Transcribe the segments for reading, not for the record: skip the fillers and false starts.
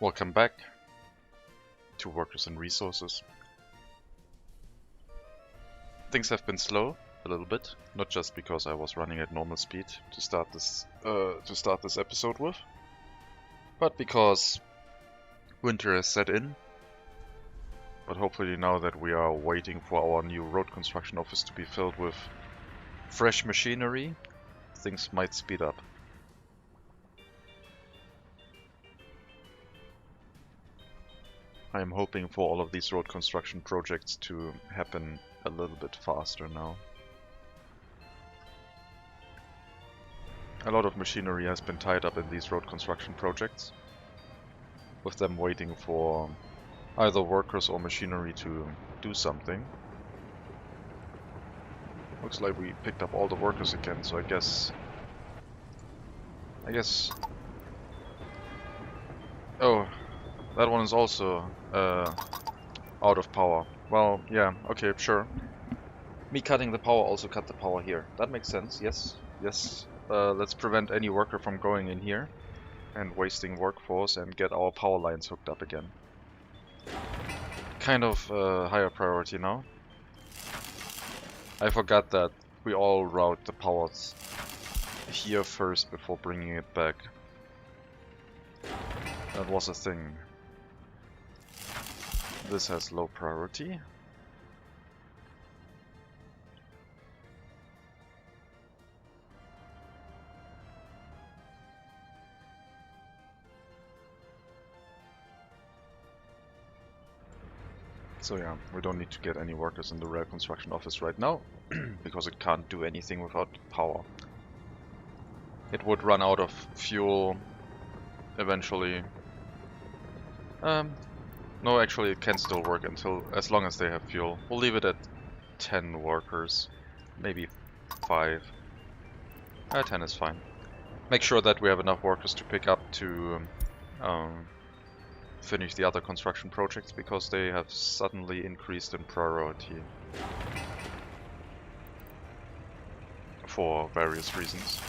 Welcome back to Workers and Resources. Things have been slow a little bit, not just because I was running at normal speed to start this episode with, but because winter has set in. But hopefully now that we are waiting for our new road construction office to be filled with fresh machinery, things might speed up. I am hoping for all of these road construction projects to happen a little bit faster now. A lot of machinery has been tied up in these road construction projects, with them waiting for either workers or machinery to do something. Looks like we picked up all the workers again, so I guess... Oh, that one is also out of power. Well, yeah, okay, sure. Me cutting the power also cut the power here. That makes sense, yes, yes. Let's prevent any worker from going in here and wasting workforce and get our power lines hooked up again. Kind of higher priority now. I forgot that we all route the powers here first before bringing it back. That was a thing. This has low priority. So yeah, we don't need to get any workers in the rail construction office right now, because it can't do anything without power. It would run out of fuel eventually. No, actually it can still work as long as they have fuel. We'll leave it at 10 workers, maybe 5. 10 is fine. Make sure that we have enough workers to pick up to finish the other construction projects, because they have suddenly increased in priority for various reasons.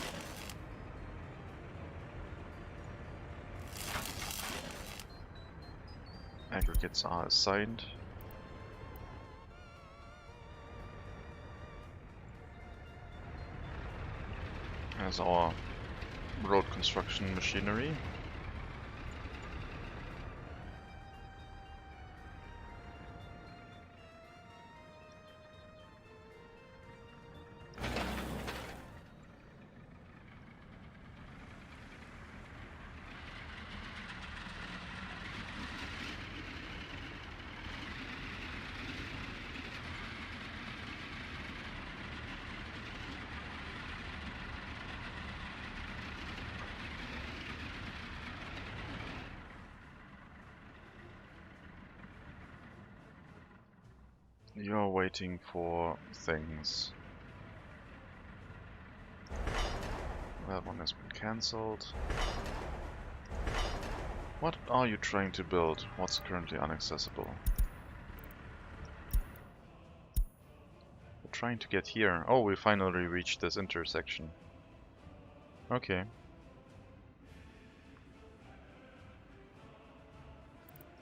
Aggregates are assigned. As our road construction machinery. You're waiting for things. That one has been cancelled. What are you trying to build? What's currently inaccessible? We're trying to get here. Oh, we finally reached this intersection. Okay.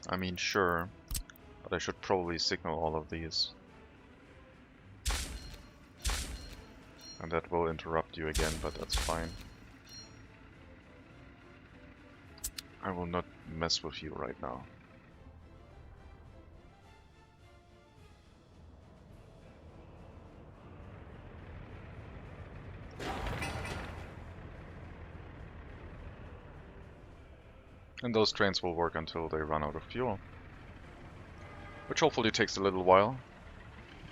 I mean, sure. But I should probably signal all of these. And that will interrupt you again, but that's fine. I will not mess with you right now. And those trains will work until they run out of fuel. Which hopefully takes a little while.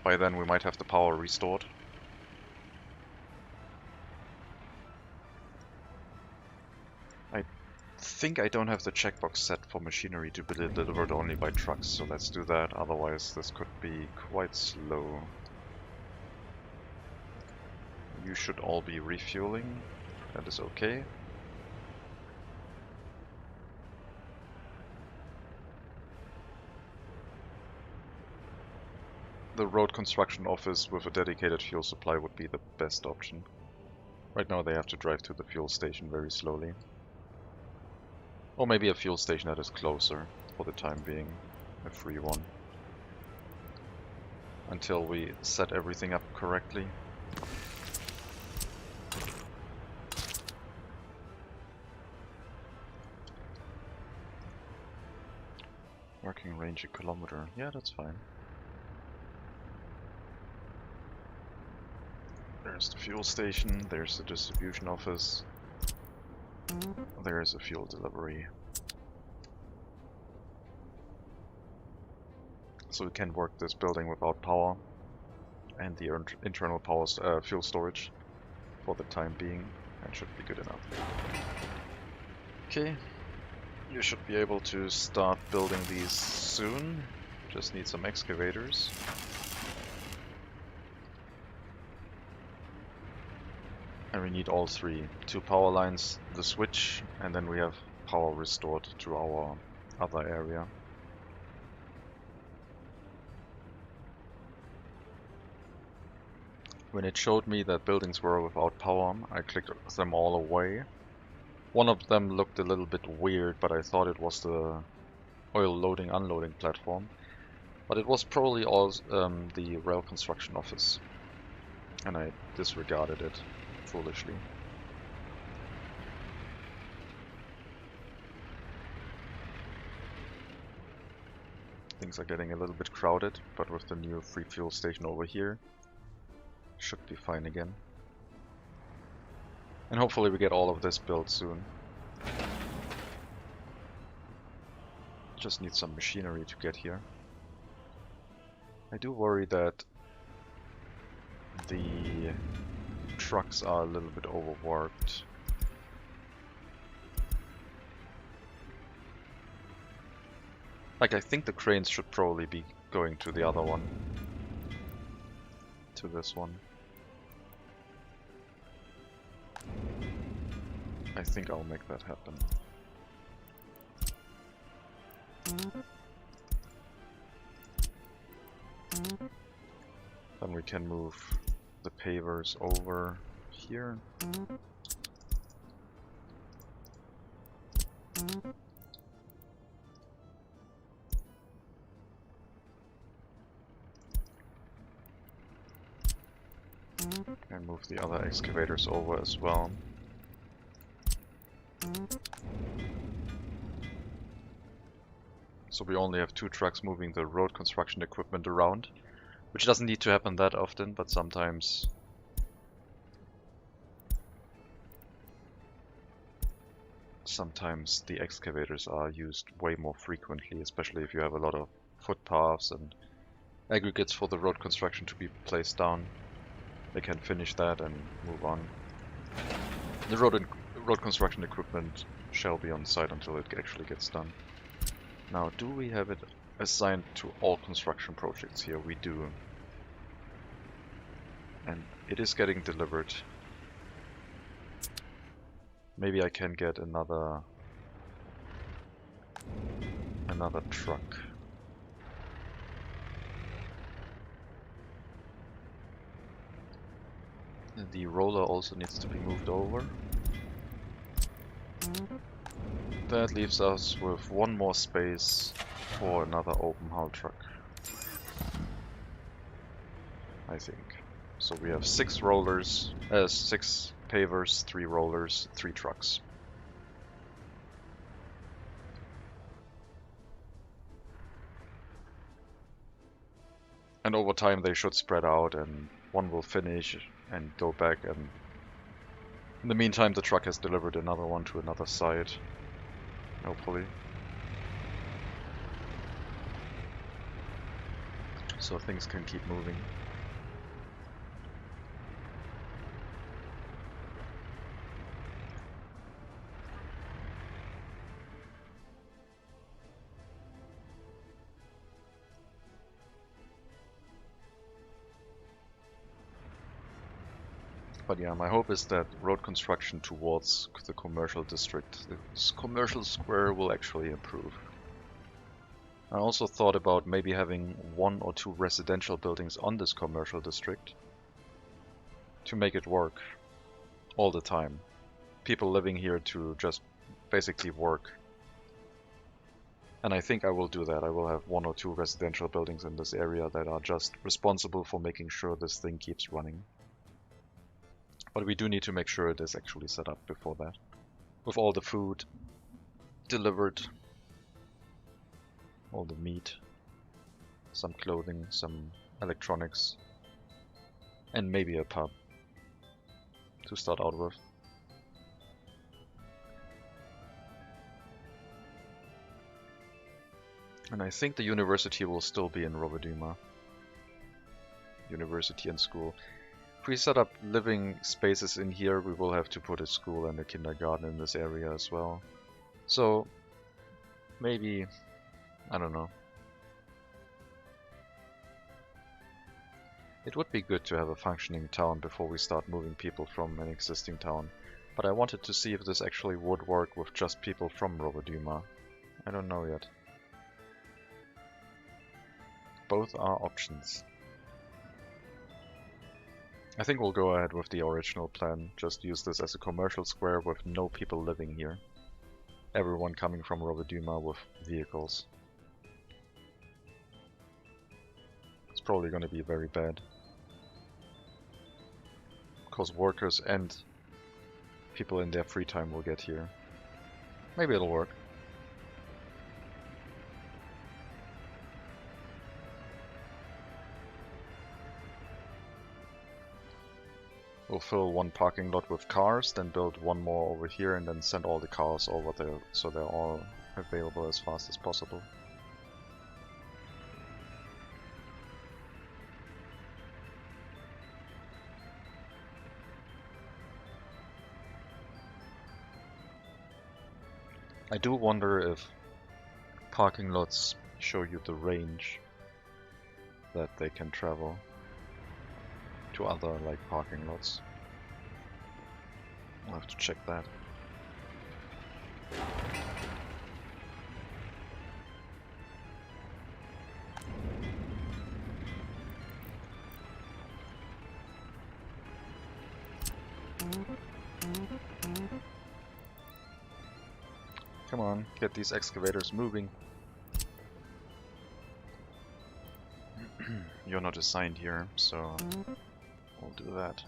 By then we might have the power restored. I think I don't have the checkbox set for machinery to be delivered only by trucks, so let's do that, otherwise this could be quite slow. You should all be refueling, that is okay. The road construction office with a dedicated fuel supply would be the best option. Right now they have to drive to the fuel station very slowly. Or maybe a fuel station that is closer, for the time being. A free one. Until we set everything up correctly. Working range a kilometer. Yeah, that's fine. There's the fuel station, there's the distribution office. There's a fuel delivery. So we can work this building without power. And the internal power fuel storage for the time being. That should be good enough. Okay. You should be able to start building these soon. Just need some excavators. And we need all three. 2 power lines, the switch, and then we have power restored to our other area. When it showed me that buildings were without power, I clicked them all away. One of them looked a little bit weird, but I thought it was the oil loading unloading platform. But it was probably all the rail construction office. And I disregarded it foolishly. Things are getting a little bit crowded, but with the new free fuel station over here, should be fine again. And hopefully we get all of this built soon. Just need some machinery to get here. I do worry that the trucks are a little bit overworked. Like, I think the cranes should probably be going to the other one. To this one. I think I'll make that happen. Then we can move the pavers over here. And move the other excavators over as well. So we only have 2 trucks moving the road construction equipment around, which doesn't need to happen that often, but sometimes the excavators are used way more frequently, especially if you have a lot of footpaths and aggregates for the road construction to be placed down. They can finish that and move on. The road construction equipment shall be on site until it actually gets done. Now, do we have it assigned to all construction projects here? We do. And it is getting delivered. Maybe I can get another truck. And the roller also needs to be moved over. That leaves us with 1 more space for another open hull truck. I think. So we have 6 rollers, 6 pavers, 3 rollers, 3 trucks. And over time they should spread out and one will finish and go back, and in the meantime the truck has delivered another one to another site. Hopefully. So things can keep moving. But yeah, my hope is that road construction towards the commercial district, this commercial square, will actually improve. I also thought about maybe having 1 or 2 residential buildings on this commercial district to make it work all the time. People living here to just basically work And I think I will do that. I will have 1 or 2 residential buildings in this area that are just responsible for making sure this thing keeps running. But we do need to make sure it is actually set up before that. With all the food delivered, all the meat, some clothing, some electronics, and maybe a pub to start out with. And I think the university will still be in Rovoduma. University and school. If we set up living spaces in here, we will have to put a school and a kindergarten in this area as well. So, maybe, I don't know. It would be good to have a functioning town before we start moving people from an existing town. But I wanted to see if this actually would work with just people from Rovoduma. I don't know yet. Both are options. I think we'll go ahead with the original plan, just use this as a commercial square with no people living here. Everyone coming from Rovoduma with vehicles. It's probably going to be very bad. Because workers and people in their free time will get here. Maybe it'll work. We'll fill 1 parking lot with cars, then build 1 more over here, and then send all the cars over there so they're all available as fast as possible. I do wonder if parking lots show you the range that they can travel to other like parking lots. I'll have to check that. Come on, get these excavators moving. You're not assigned here, so we'll do that.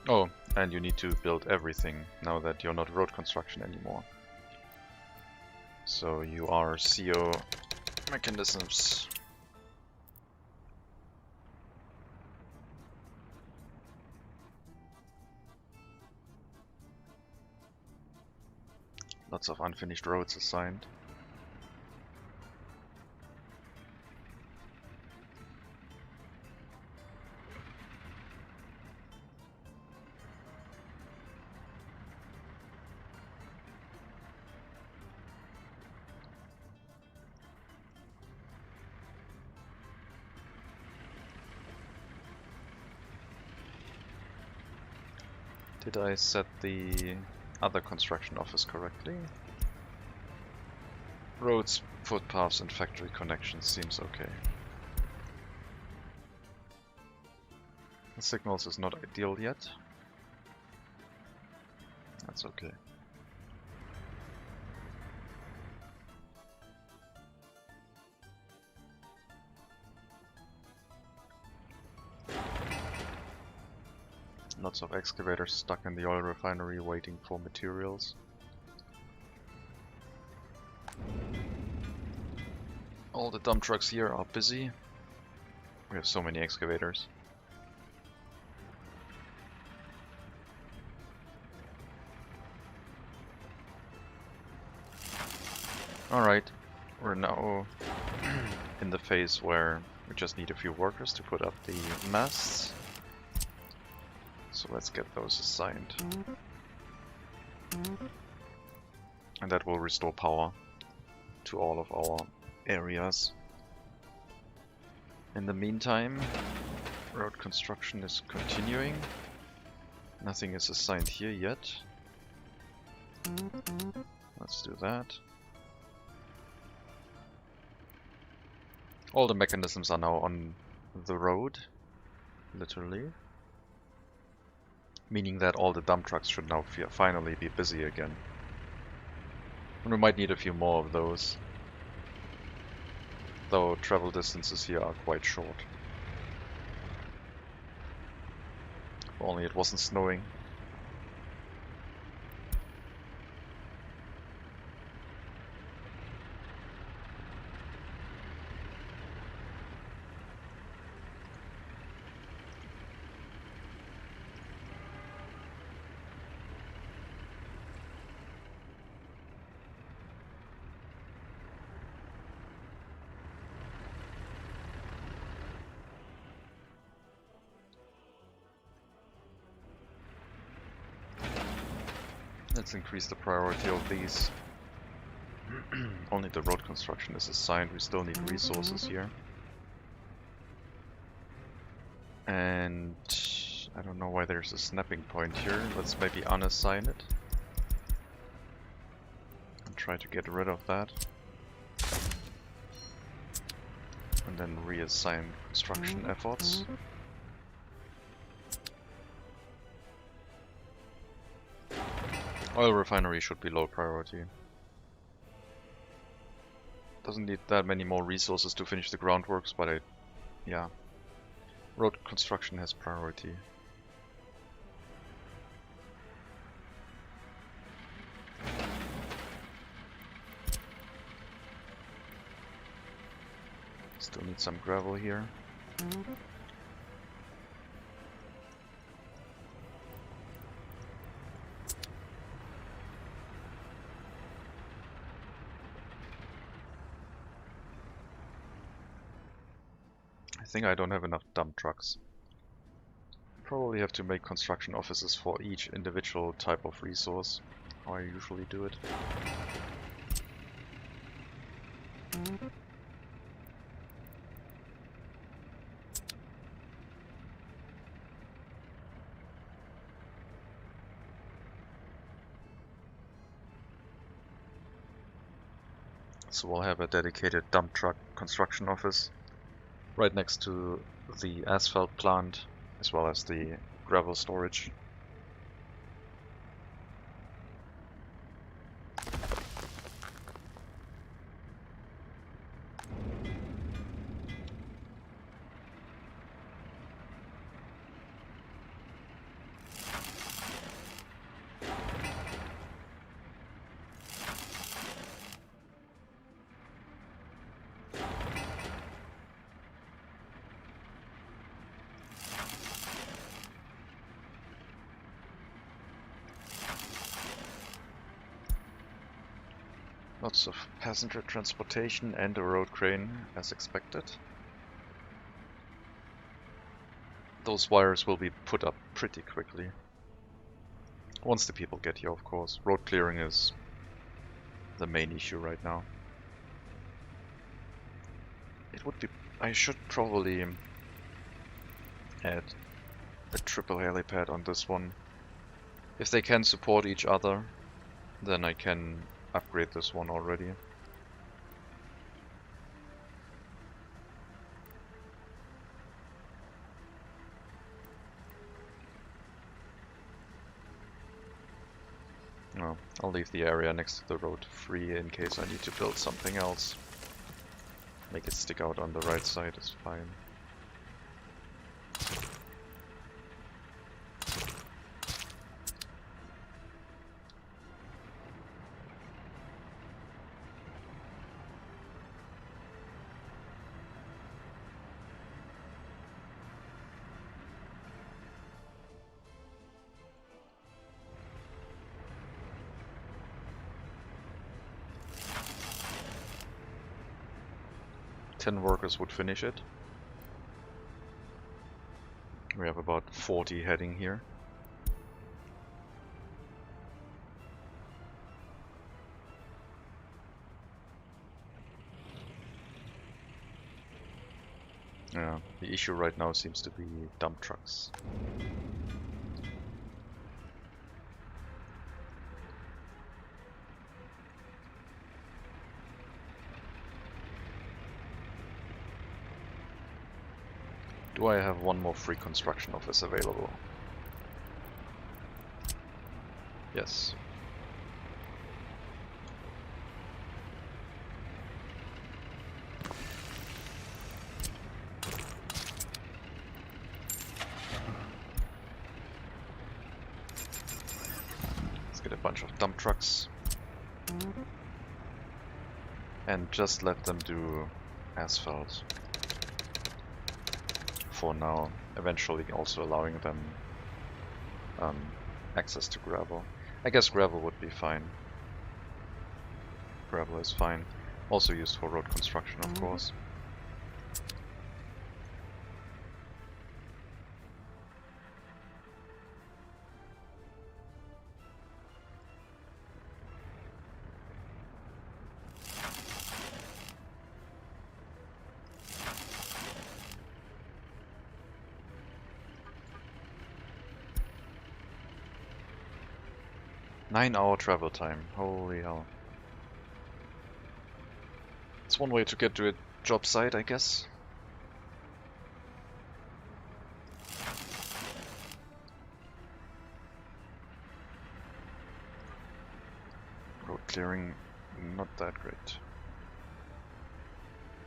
Oh, and you need to build everything now that you're not road construction anymore. So you are CO mechanisms. Lots of unfinished roads assigned. Did I set the other construction office correctly? Roads, footpaths and factory connections seems okay. The signals is not ideal yet. That's okay. Lots of excavators stuck in the oil refinery waiting for materials. All the dump trucks here are busy. We have so many excavators. Alright, we're now in the phase where we just need a few workers to put up the masts. So let's get those assigned. And that will restore power to all of our areas. In the meantime, road construction is continuing. Nothing is assigned here yet. Let's do that. All the mechanisms are now on the road, literally. Meaning that all the dump trucks should now finally be busy again. And we might need a few more of those. Though travel distances here are quite short. If only it wasn't snowing. Let's increase the priority of these. Only the road construction is assigned, we still need resources here. And I don't know why there's a snapping point here. Let's maybe unassign it. And try to get rid of that. And then reassign construction efforts. Oil refinery should be low priority. Doesn't need that many more resources to finish the groundworks, but yeah. Road construction has priority. Still need some gravel here. I think I don't have enough dump trucks. Probably have to make construction offices for each individual type of resource, how I usually do it. So we'll have a dedicated dump truck construction office right next to the asphalt plant, as well as the gravel storage. Lots of passenger transportation and a road crane, as expected. Those wires will be put up pretty quickly. Once the people get here, of course. Road clearing is the main issue right now. It would be... I should probably add a triple helipad on this one. If they can support each other, then I can upgrade this one already. No, I'll leave the area next to the road free in case I need to build something else. Make it stick out on the right side is fine. Workers would finish it. We have about 40 heading here. Yeah, the issue right now seems to be dump trucks. Do I have one more free construction office available? Yes. Let's get a bunch of dump trucks. And just let them do asphalt. For now. Eventually also allowing them access to gravel. I guess gravel would be fine. Gravel is fine. Also used for road construction, of course. Nine-hour travel time. Holy hell. It's one way to get to a job site, I guess. Road clearing, not that great.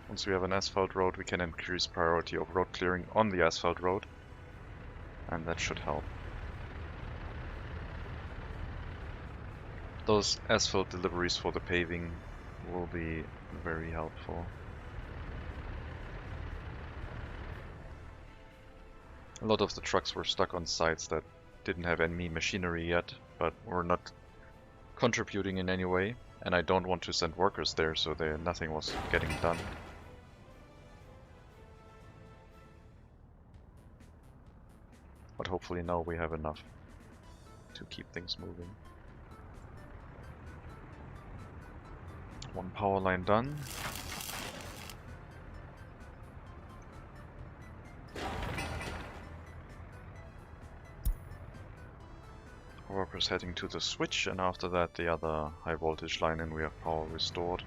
Once we have an asphalt road, we can increase priority of road clearing on the asphalt road. And that should help. Those asphalt deliveries for the paving will be very helpful. A lot of the trucks were stuck on sites that didn't have any machinery yet, but were not contributing in any way, and I don't want to send workers there, so nothing was getting done. But hopefully now we have enough to keep things moving. One power line done. Workers heading to the switch, and after that the other high voltage line, and we have power restored,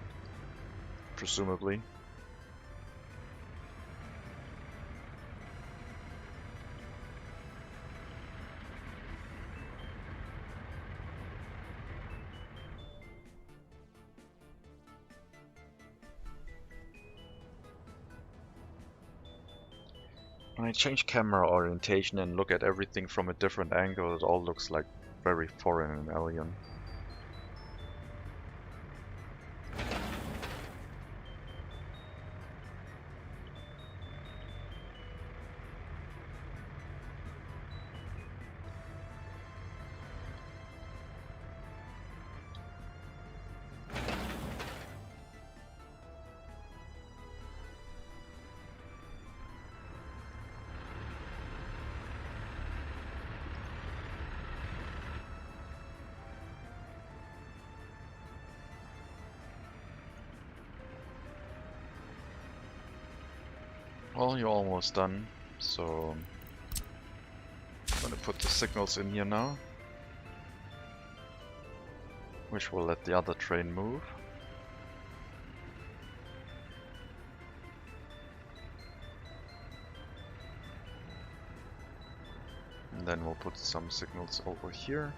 presumably. When I change camera orientation and look at everything from a different angle, it all looks like very foreign and alien. Well, you're almost done, so I'm gonna put the signals in here now, which will let the other train move. And then we'll put some signals over here.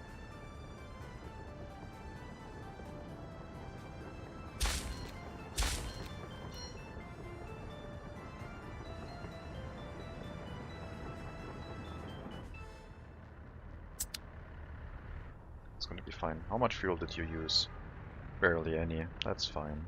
It's gonna be fine. How much fuel did you use? Barely any. That's fine.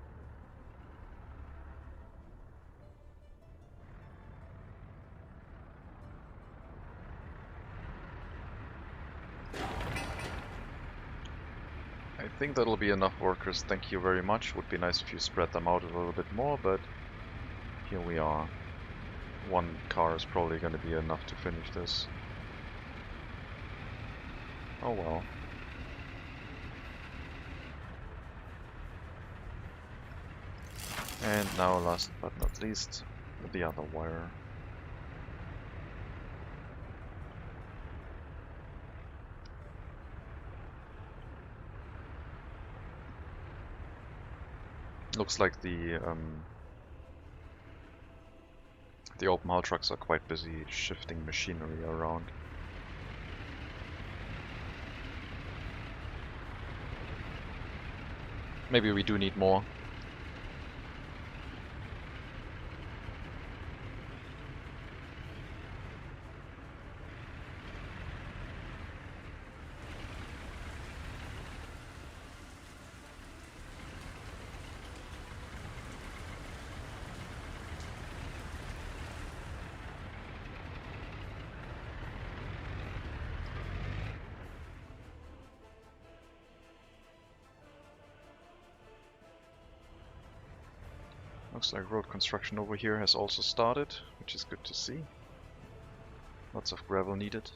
I think that'll be enough workers, thank you very much. Would be nice if you spread them out a little bit more, but here we are. One car is probably going to be enough to finish this. Oh well. And now, last but not least, the other wire. Looks like the open haul trucks are quite busy shifting machinery around. Maybe we do need more. Looks like road construction over here has also started, which is good to see. Lots of gravel needed.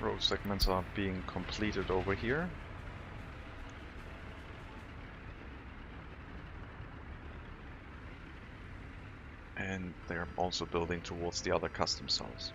Road segments are being completed over here. And they're also building towards the other customs house.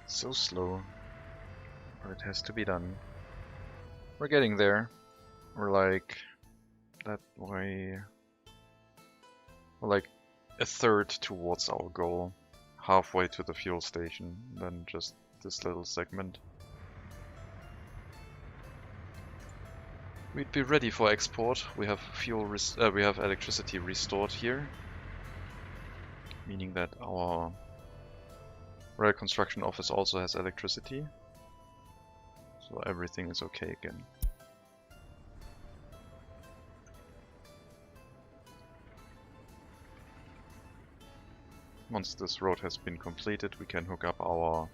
So slow, but it has to be done. We're getting there. We're like that way. We're like a third towards our goal, halfway to the fuel station, then just this little segment. We'd be ready for export. We have we have electricity restored here, meaning that our rail construction office also has electricity, so everything is okay again. Once this road has been completed, we can hook up our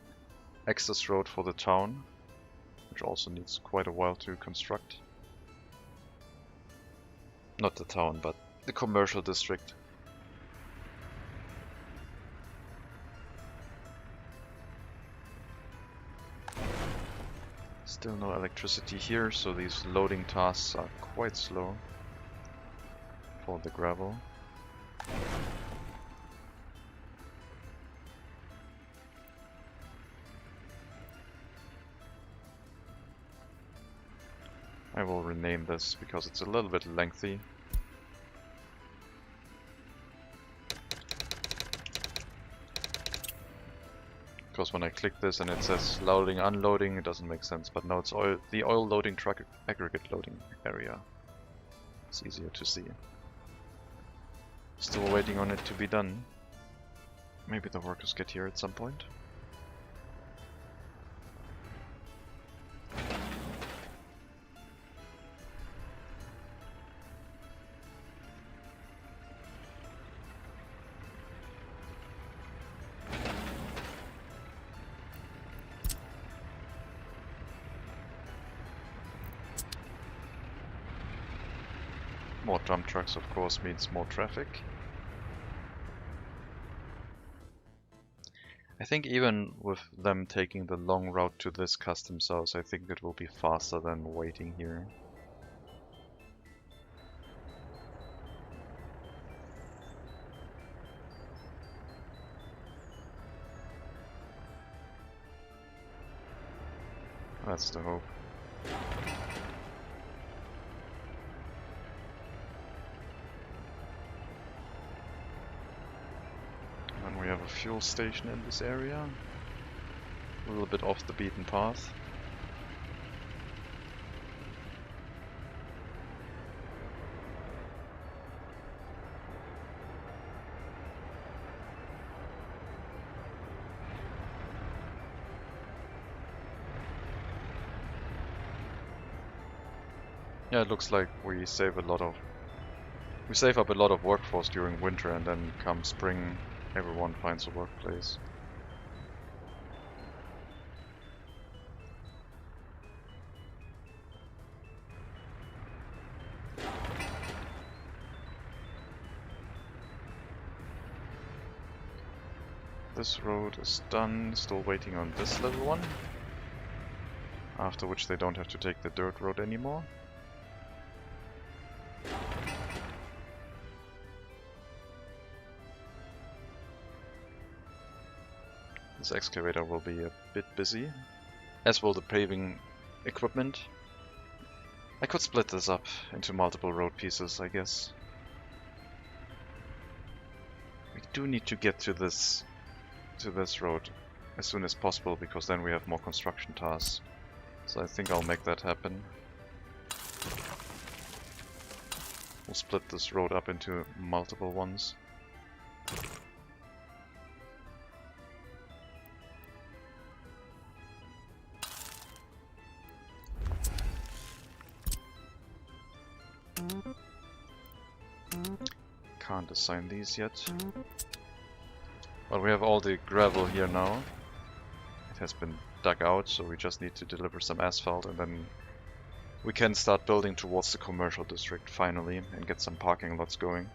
access road for the town, which also needs quite a while to construct. Not the town, but the commercial district. Still no electricity here, so these loading tasks are quite slow for the gravel. I will rename this because it's a little bit lengthy. Because when I click this and it says loading, unloading, it doesn't make sense. But now it's the oil loading truck aggregate loading area. It's easier to see. Still waiting on it to be done. Maybe the workers get here at some point. More dump trucks, of course, means more traffic. I think even with them taking the long route to this customs house, I think it will be faster than waiting here. That's the hope. And we have a fuel station in this area, a little bit off the beaten path. Yeah, it looks like we save up a lot of workforce during winter, and then come spring, everyone finds a workplace. This road is done, still waiting on this level one. After which they don't have to take the dirt road anymore. This excavator will be a bit busy, as will the paving equipment. I could split this up into multiple road pieces, I guess. We do need to get to this road as soon as possible, because then we have more construction tasks. So I think I'll make that happen. We'll split this road up into multiple ones. Can't assign these yet. But we have all the gravel here now. It has been dug out, so we just need to deliver some asphalt, and then we can start building towards the commercial district finally and get some parking lots going.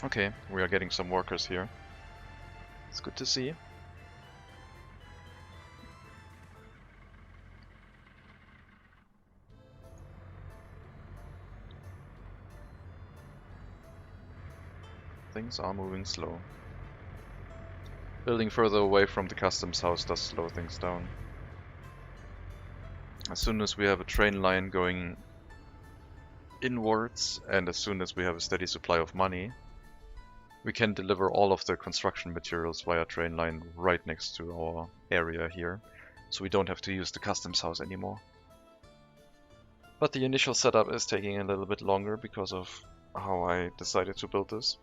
Okay, we are getting some workers here. It's good to see. Things are moving slow. Building further away from the customs house does slow things down. As soon as we have a train line going inwards, and as soon as we have a steady supply of money, we can deliver all of the construction materials via train line right next to our area here, so we don't have to use the customs house anymore. But the initial setup is taking a little bit longer because of how I decided to build this.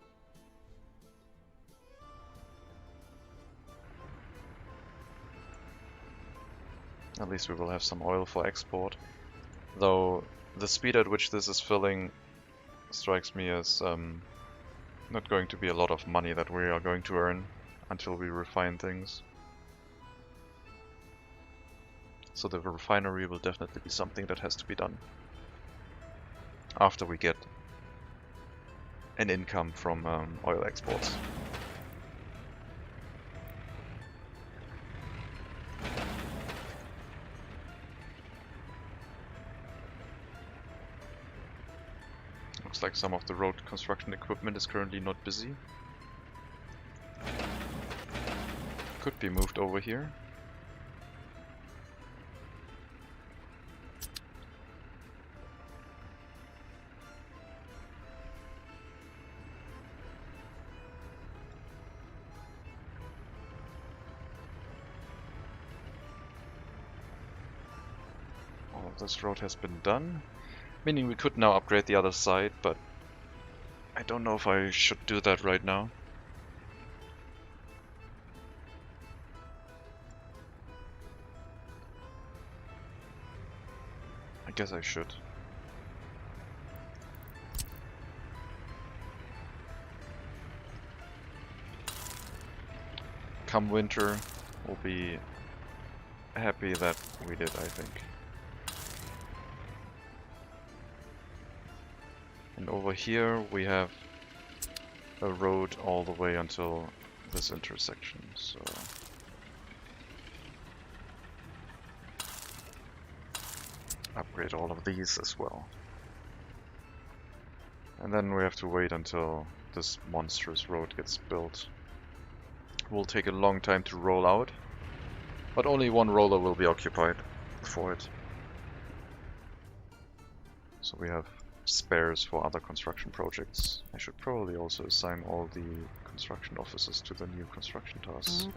At least we will have some oil for export, though the speed at which this is filling strikes me as not going to be a lot of money that we are going to earn until we refine things. So the refinery will definitely be something that has to be done after we get an income from oil exports. Looks like some of the road construction equipment is currently not busy. Could be moved over here. All of this road has been done. Meaning we could now upgrade the other side, but I don't know if I should do that right now. I guess I should. Come winter, we'll be happy that we did, I think. And over here we have a road all the way until this intersection, so upgrade all of these as well. And then we have to wait until this monstrous road gets built. It will take a long time to roll out, but only one roller will be occupied for it. So we have spares for other construction projects. I should probably also assign all the construction officers to the new construction tasks.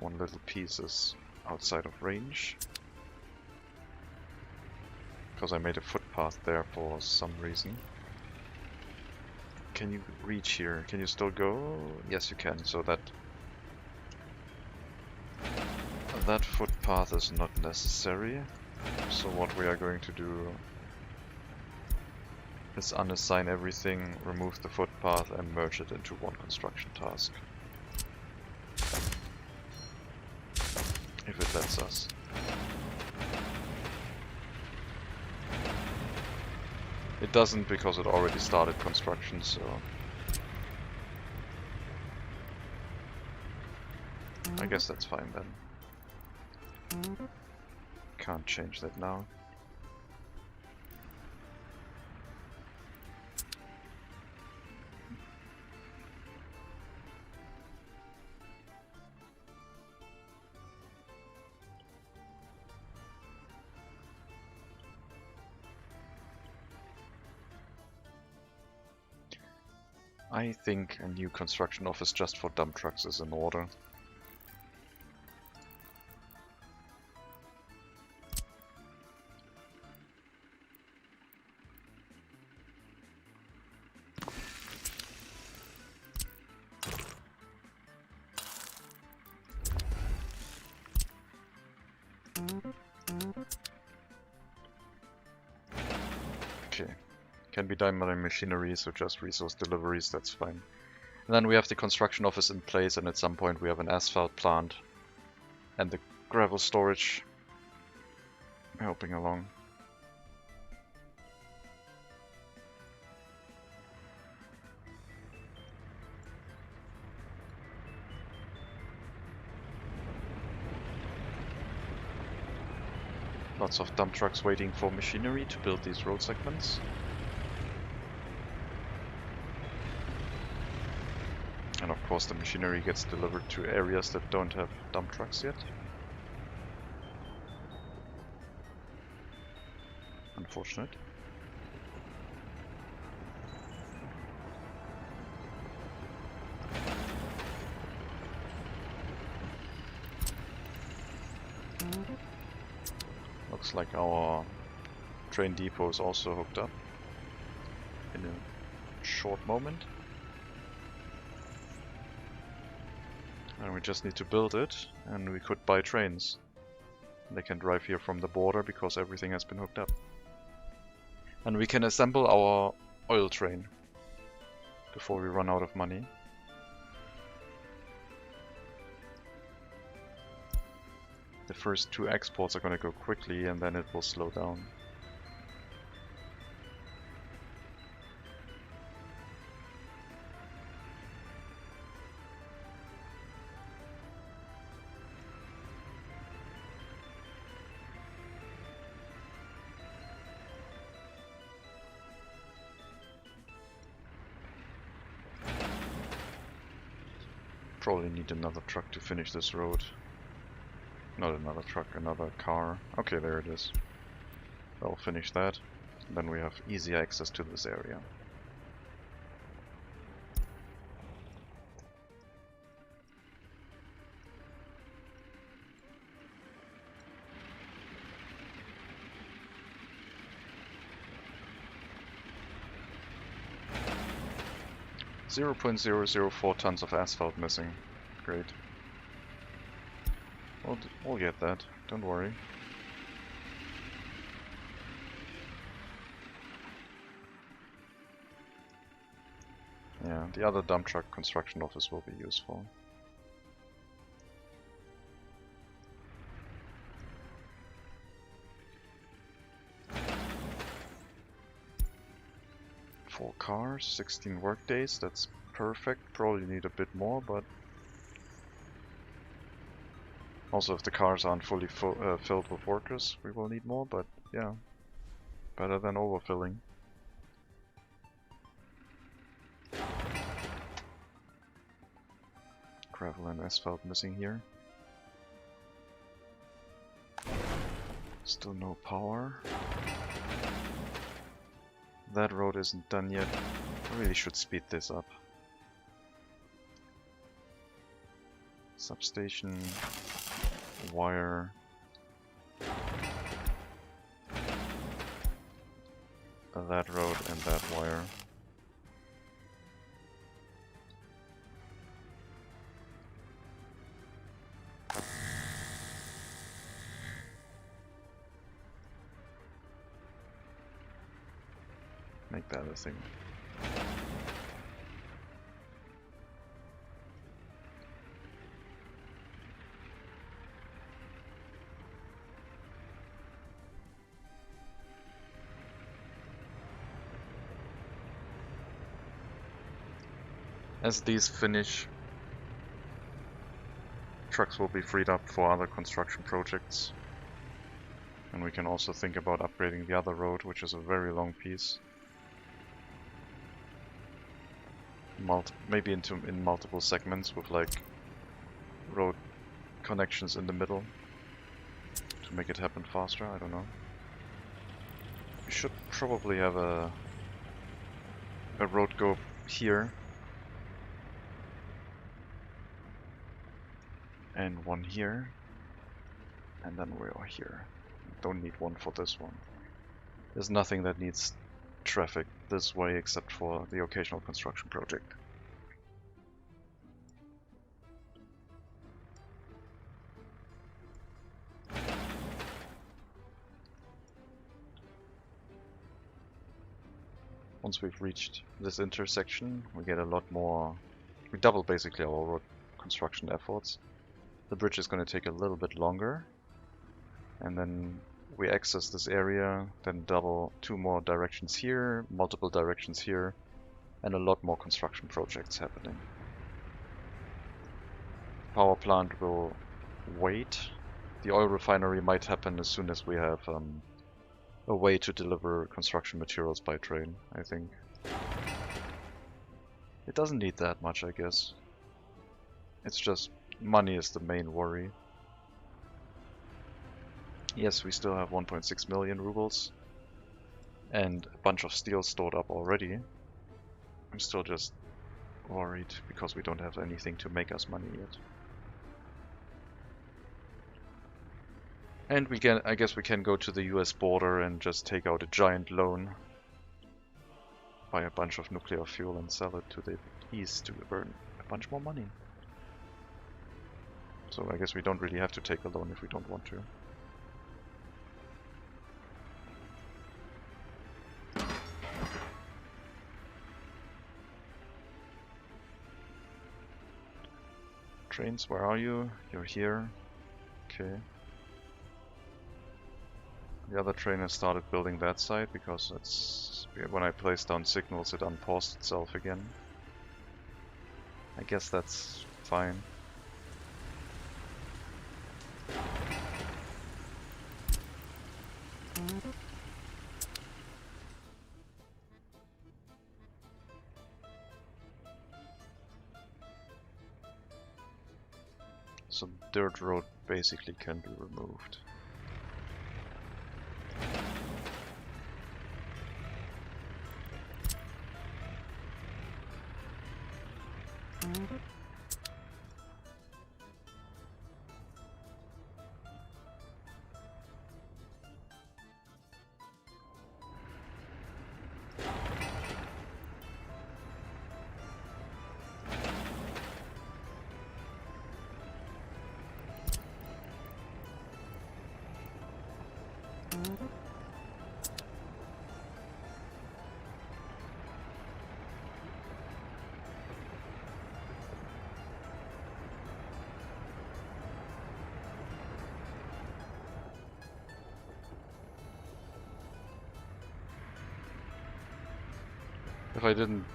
One little piece is outside of range, because I made a footbridge footpath there for some reason. Can you reach here? Can you still go? Yes, you can. So that footpath is not necessary. So what we are going to do is unassign everything, remove the footpath and merge it into one construction task. If it lets us. It doesn't because it already started construction, so I guess that's fine then. Can't change that now. I think a new construction office just for dump trucks is in order. Okay. Can be done by machinery, so just resource deliveries, that's fine. And then we have the construction office in place, and at some point we have an asphalt plant and the gravel storage helping along. Lots of dump trucks waiting for machinery to build these road segments. And of course the machinery gets delivered to areas that don't have dump trucks yet. Unfortunate. Looks like our train depot is also hooked up in a short moment. And we just need to build it, and we could buy trains. They can drive here from the border because everything has been hooked up. And we can assemble our oil train before we run out of money. The first 2 exports are going to go quickly, and then it will slow down. Probably need another truck to finish this road. Not another truck, another car. Okay, there it is. I'll finish that. Then we have easy access to this area. .004 tons of asphalt missing. Great. We'll get that, don't worry. Yeah, the other dump truck construction office will be useful. Four cars, 16 work days, that's perfect. Probably need a bit more, but also if the cars aren't fully filled with workers, we will need more, but yeah, better than overfilling. Gravel and asphalt missing here. Still no power. That road isn't done yet. I really should speed this up. Substation, wire. that road and that wire. Make that a thing. As these finish, trucks will be freed up for other construction projects. And we can also think about upgrading the other road, which is a very long piece. Maybe in multiple segments with like road connections in the middle to make it happen faster. I don't know. We should probably have a road go here and one here, and then we are here. Don't need one for this one. There's nothing that needs traffic this way except for the occasional construction project. Once we've reached this intersection, we get a lot more. We double basically our road construction efforts. The bridge is going to take a little bit longer, and then we access this area, then double 2 more directions here, multiple directions here, and a lot more construction projects happening. Power plant will wait. The oil refinery might happen as soon as we have a way to deliver construction materials by train, I think. It doesn't need that much, I guess. It's just money is the main worry. Yes, we still have 1.6 million rubles and a bunch of steel stored up already. I'm still just worried because we don't have anything to make us money yet. And I guess we can go to the US border and just take out a giant loan, buy a bunch of nuclear fuel and sell it to the east to earn a bunch more money. So I guess we don't really have to take a loan if we don't want to. Trains, where are you? You're here. Okay. The other train has started building that side because when I placed down signals it unpaused itself again. I guess that's fine. So dirt road basically can be removed.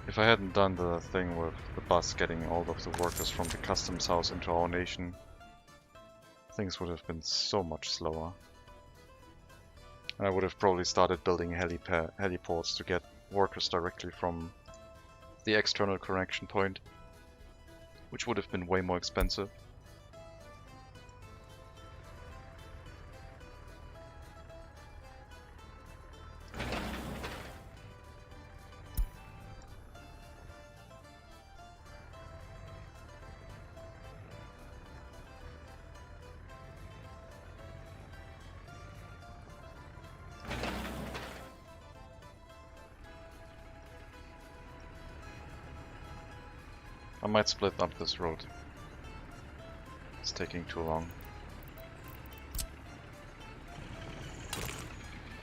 If I hadn't done the thing with the bus getting all of the workers from the customs house into our nation, things would have been so much slower. And I would have probably started building heliports to get workers directly from the external connection point, which would have been way more expensive. might split up this road. It's taking too long.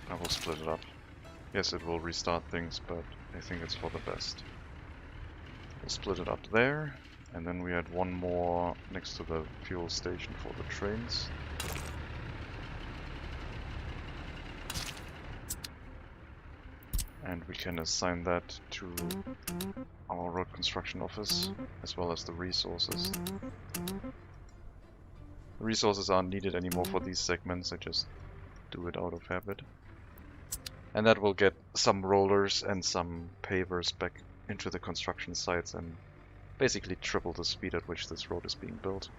I will split it up. Yes, it will restart things, but I think it's for the best. We'll split it up there, and then we had one more next to the fuel station for the trains. And we can assign that to our road construction office, as well as the resources. The resources aren't needed anymore for these segments, I just do it out of habit. And that will get some rollers and some pavers back into the construction sites and basically triple the speed at which this road is being built.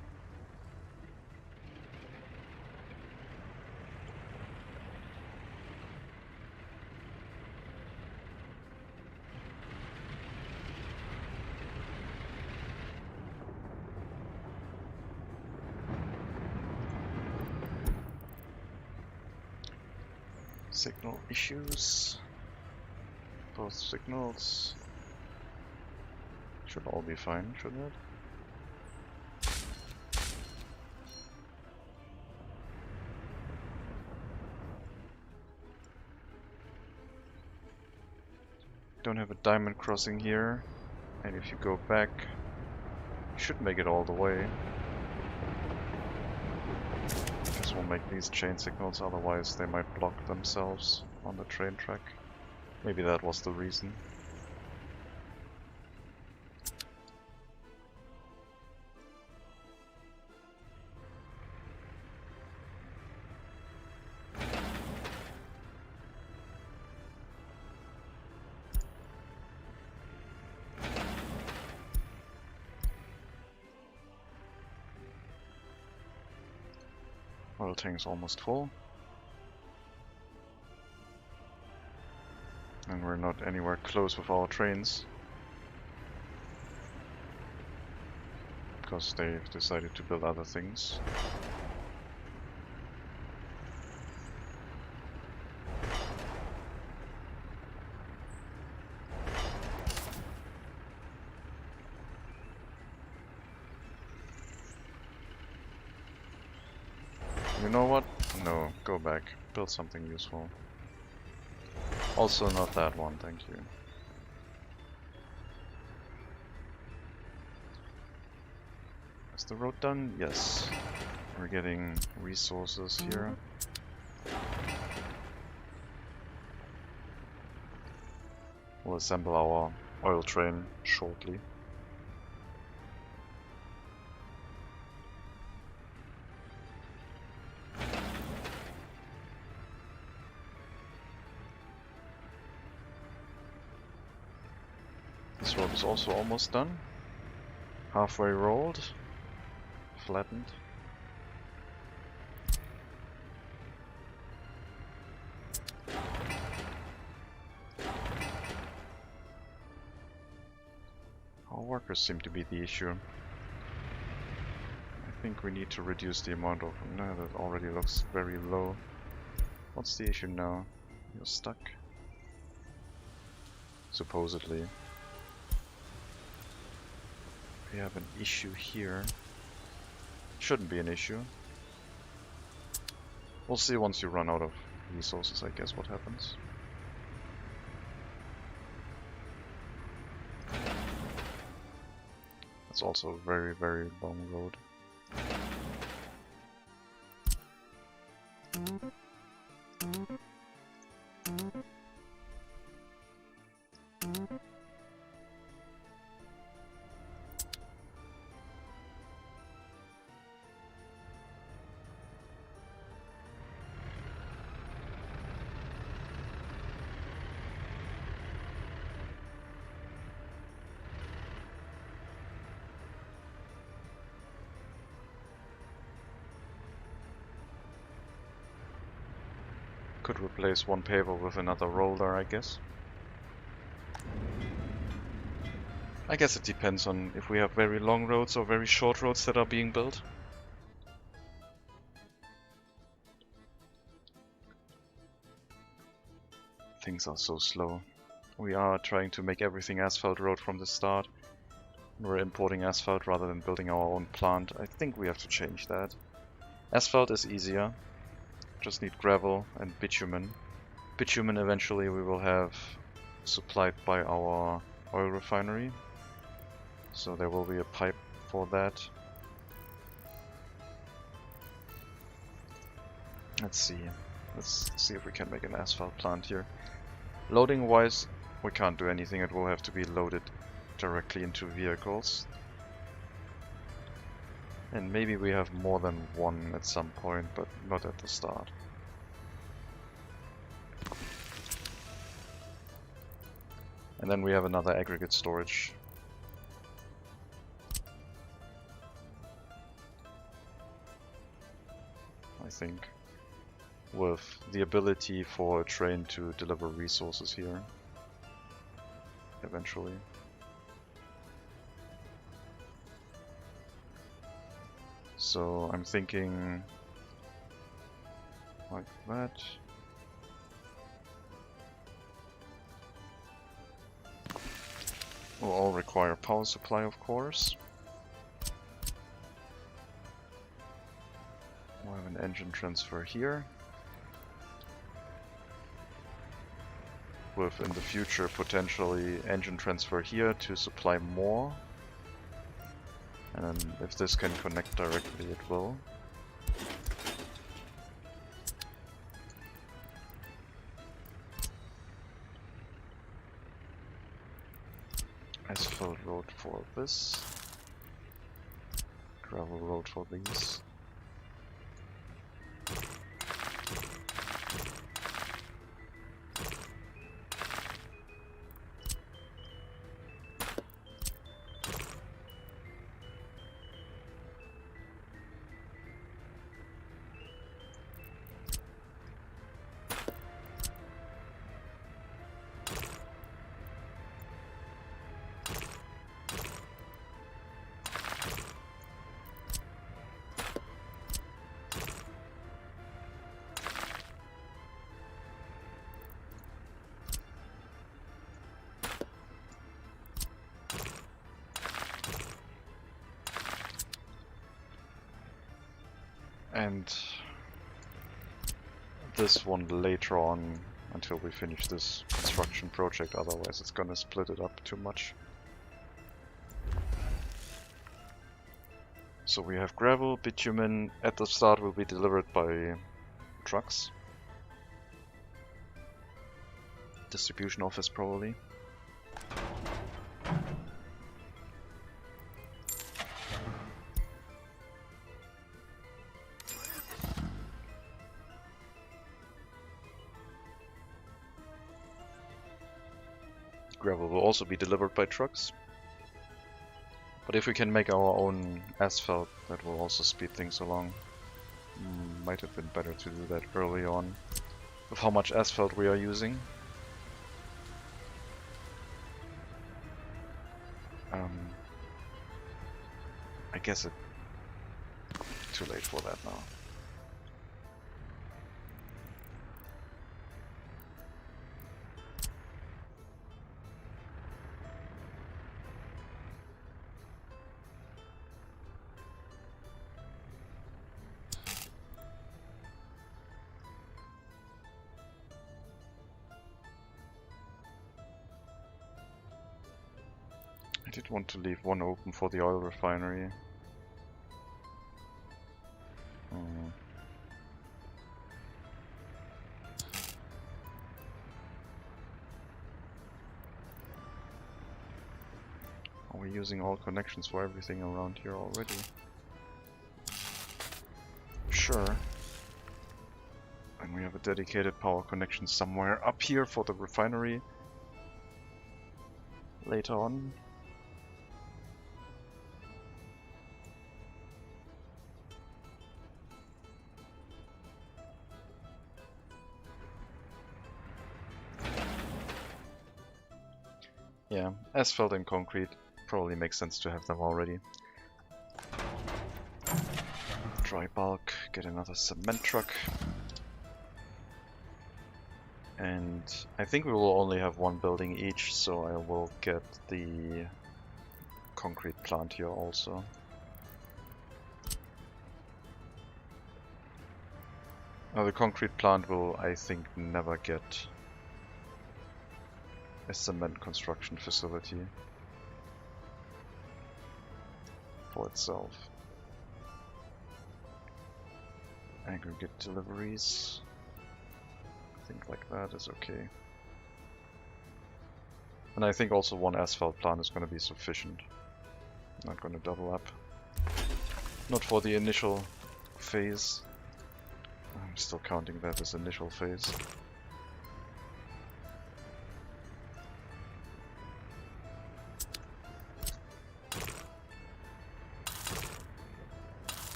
Signal issues. Both signals should all be fine, shouldn't it? Don't have a diamond crossing here, and if you go back, you should make it all the way. This will make these chain signals, otherwise they might block themselves on the train track. Maybe that was the reason. Oil tank's almost full. And we're not anywhere close with our trains. Because they've decided to build other things. You know what? No, go back. Build something useful. Also not that one, thank you. Is the road done? Yes. We're getting resources here. We'll assemble our oil train shortly. This road is also almost done. Halfway rolled. Flattened. Our workers seem to be the issue. I think we need to reduce the amount of... No, that already looks very low. What's the issue now? You're stuck? Supposedly. We have an issue here. Shouldn't be an issue. We'll see once you run out of resources, I guess, what happens. That's also a very, very long road. Could replace one paver with another roller, I guess. I guess it depends on if we have very long roads or very short roads that are being built. Things are so slow. We are trying to make everything asphalt road from the start. We're importing asphalt rather than building our own plant. I think we have to change that. Asphalt is easier. Just need gravel and bitumen. Bitumen eventually we will have supplied by our oil refinery. So there will be a pipe for that. Let's see. Let's see if we can make an asphalt plant here. Loading wise, we can't do anything. It will have to be loaded directly into vehicles. And maybe we have more than one at some point, but not at the start. And then we have another aggregate storage. I think. With the ability for a train to deliver resources here. Eventually. So I'm thinking like that. Will all require power supply, of course. We'll have an engine transfer here. With, in the future, potentially engine transfer here to supply more. And then if this can connect directly, it will. Asphalt road for this. Gravel road for these. And this one later on until we finish this construction project, otherwise it's gonna split it up too much. So we have gravel, bitumen. At the start will be delivered by trucks. Distribution office probably. Gravel will also be delivered by trucks. But if we can make our own asphalt, that will also speed things along. Might have been better to do that early on. With how much asphalt we are using. I guess it's too late for that now. I did want to leave one open for the oil refinery. Are we using all connections for everything around here already? Sure. And we have a dedicated power connection somewhere up here for the refinery later on. Yeah, asphalt and concrete probably makes sense to have them already. Dry bulk, get another cement truck. And I think we will only have one building each, so I will get the concrete plant here also. The concrete plant will, I think, never get a cement construction facility for itself. Aggregate deliveries. I think like that is okay. And I think also one asphalt plant is going to be sufficient. Not going to double up. Not for the initial phase. I'm still counting that as initial phase.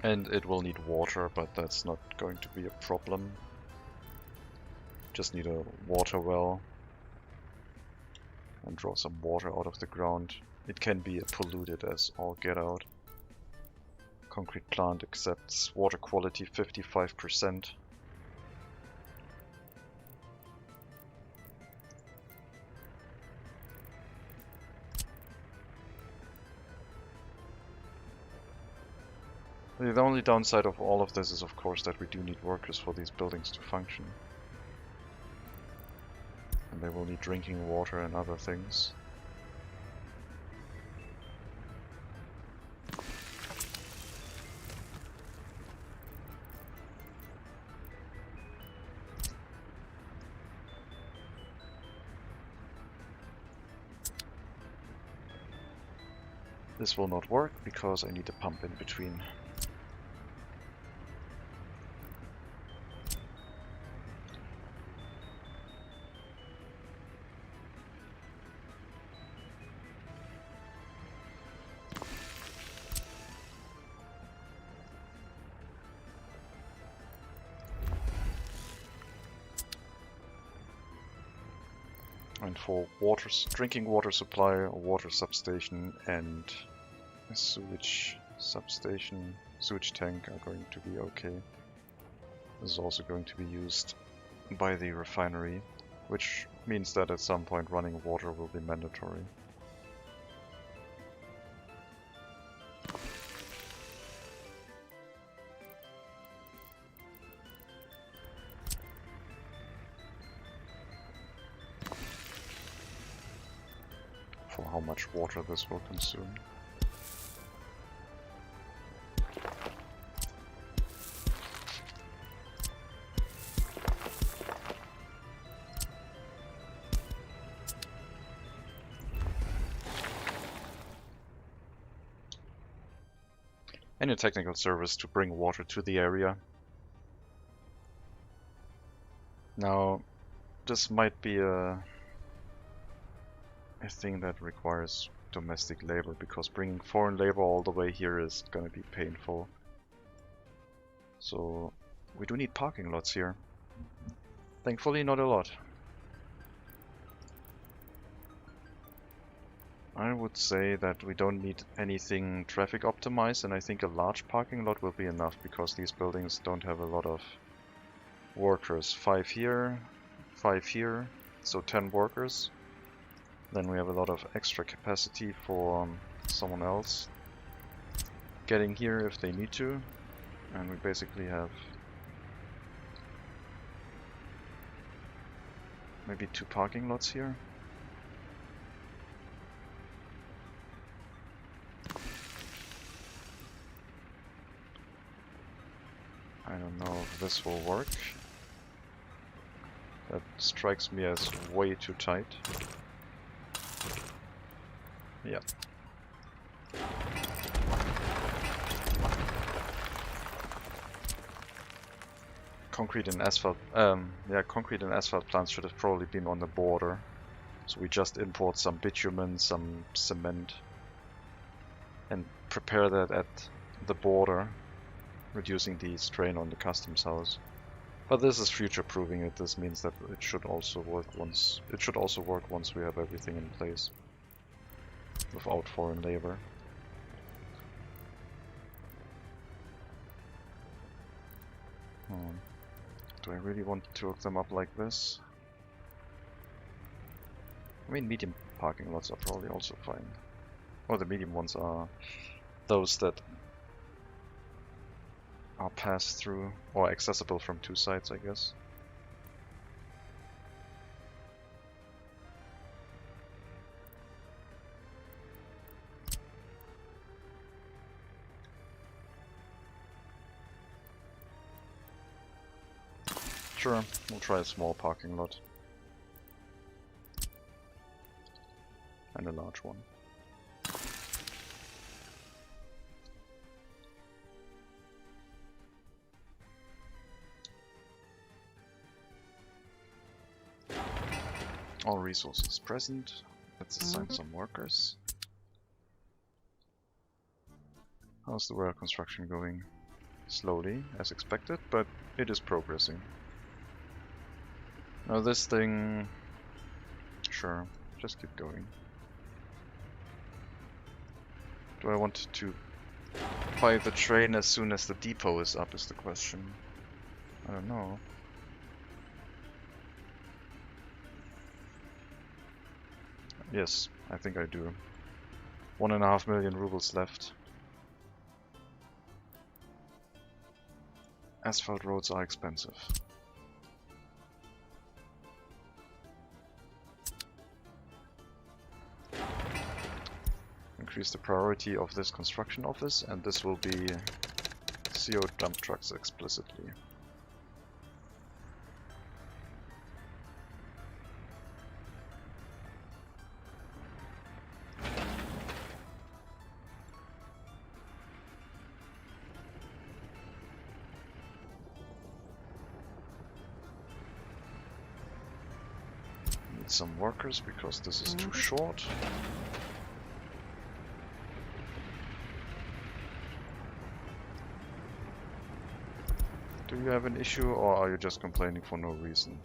And it will need water, but that's not going to be a problem. Just need a water well and draw some water out of the ground. It can be polluted as all get out. Concrete plant accepts water quality 55%. The only downside of all of this is, of course, that we do need workers for these buildings to function. And they will need drinking water and other things. This will not work because I need a pump in between. And for drinking water supply, a water substation and a sewage substation, sewage tank are going to be okay. This is also going to be used by the refinery, which means that at some point running water will be mandatory. For how much water this will consume. And a technical service to bring water to the area. Now, this might be a thing that requires domestic labor, because bringing foreign labor all the way here is gonna be painful. So we do need parking lots here. Thankfully not a lot. I would say that we don't need anything traffic optimized, and I think a large parking lot will be enough, because these buildings don't have a lot of workers. 5 here, 5 here, so 10 workers. Then we have a lot of extra capacity for someone else getting here if they need to. And we basically have maybe 2 parking lots here. I don't know if this will work. That strikes me as way too tight. Yeah. Concrete and asphalt. Concrete and asphalt plants should have probably been on the border. So we just import some bitumen, some cement, and prepare that at the border, reducing the strain on the customs house. But this is future-proofing it. This means that it should also work once. It should also work once we have everything in place, without foreign labor. Do I really want to hook them up like this? I mean, medium parking lots are probably also fine. Or the medium ones are those that are passed through or accessible from two sides, I guess. Sure, we'll try a small parking lot. And a large one. All resources present. Let's assign some workers. How's the rail construction going? Slowly, as expected, but it is progressing. Now this thing... Sure, just keep going. Do I want to buy the train as soon as the depot is up is the question. I don't know. Yes, I think I do. 1.5 million rubles left. Asphalt roads are expensive. Increase the priority of this construction office, and this will be CO dump trucks explicitly. Need some workers because this is too short. Do you have an issue, or are you just complaining for no reason?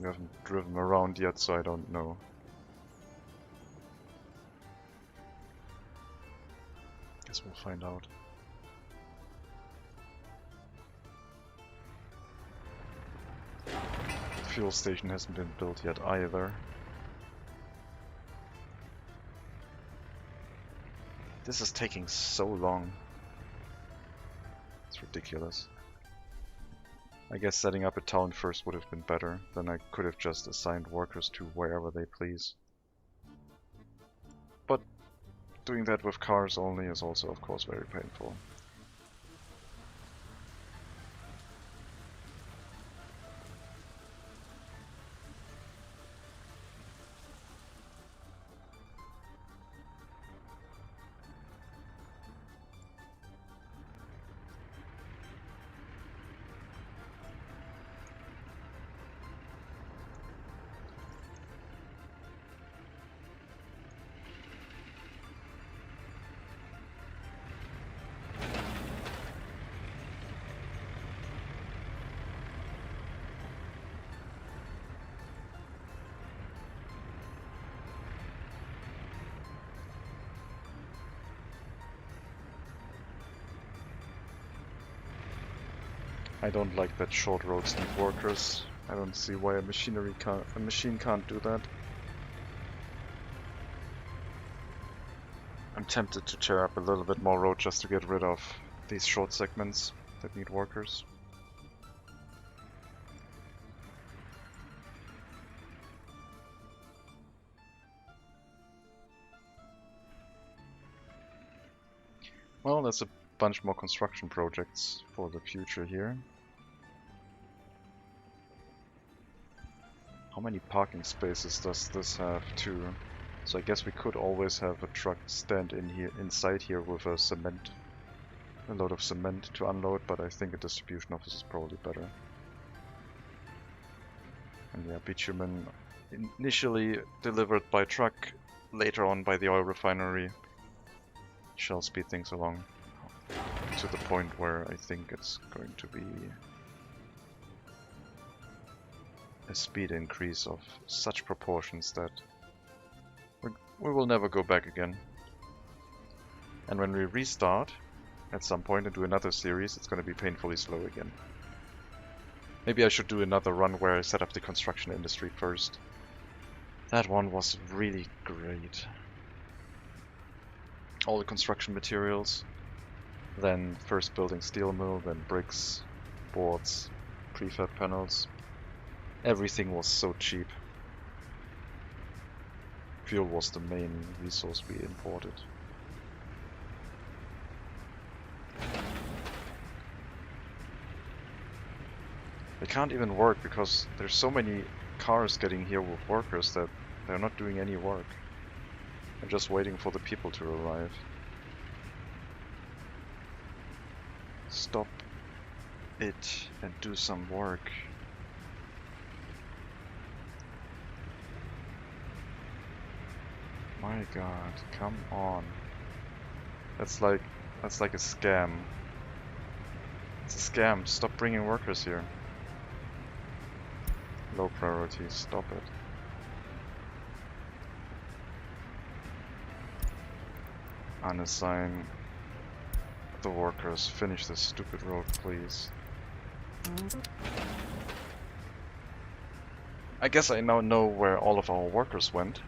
You haven't driven around yet, so I don't know. Guess we'll find out. The fuel station hasn't been built yet either. This is taking so long. It's ridiculous. I guess setting up a town first would have been better. Then I could have just assigned workers to wherever they please. But doing that with cars only is also, of course, very painful. I don't like that short roads need workers. I don't see why a machine can't do that. I'm tempted to tear up a little bit more road just to get rid of these short segments that need workers. Well, there's a bunch more construction projects for the future here. How many parking spaces does this have too? So I guess we could always have a truck stand in here, inside here with a load of cement to unload, but I think a distribution office is probably better. And yeah, bitumen initially delivered by truck, later on by the oil refinery, shall speed things along to the point where I think it's going to be a speed increase of such proportions that we will never go back again. And when we restart at some point and do another series, it's going to be painfully slow again. Maybe I should do another run where I set up the construction industry first. That one was really great. All the construction materials, then first building steel mill, then bricks, boards, prefab panels. Everything was so cheap. Fuel was the main resource we imported. They can't even work because there's so many cars getting here with workers that they're not doing any work. They're just waiting for the people to arrive. Stop it and do some work. My god, come on. That's like a scam. It's a scam. Stop bringing workers here. Low priority, stop it. Unassign the workers. Finish this stupid road, please. I guess I now know where all of our workers went.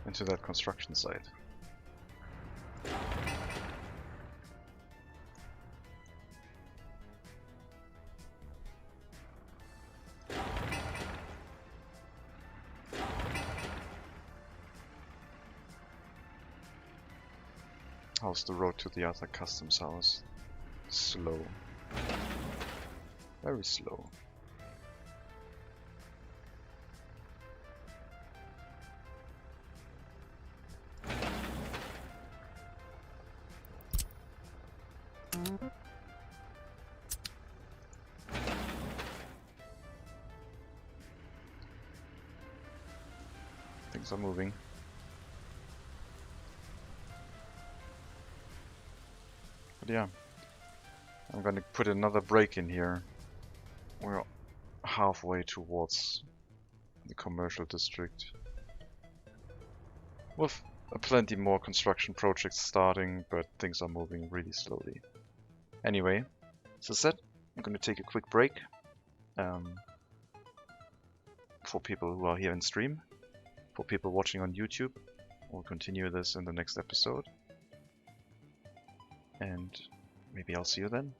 Into that construction site. How's the road to the other customs house? Slow. Very slow. Things are moving. But yeah, I'm gonna put another break in here. We're halfway towards the commercial district. With plenty more construction projects starting, but things are moving really slowly. Anyway, as I said, I'm gonna take a quick break. For people who are here in stream, for people watching on YouTube, we'll continue this in the next episode. And maybe I'll see you then.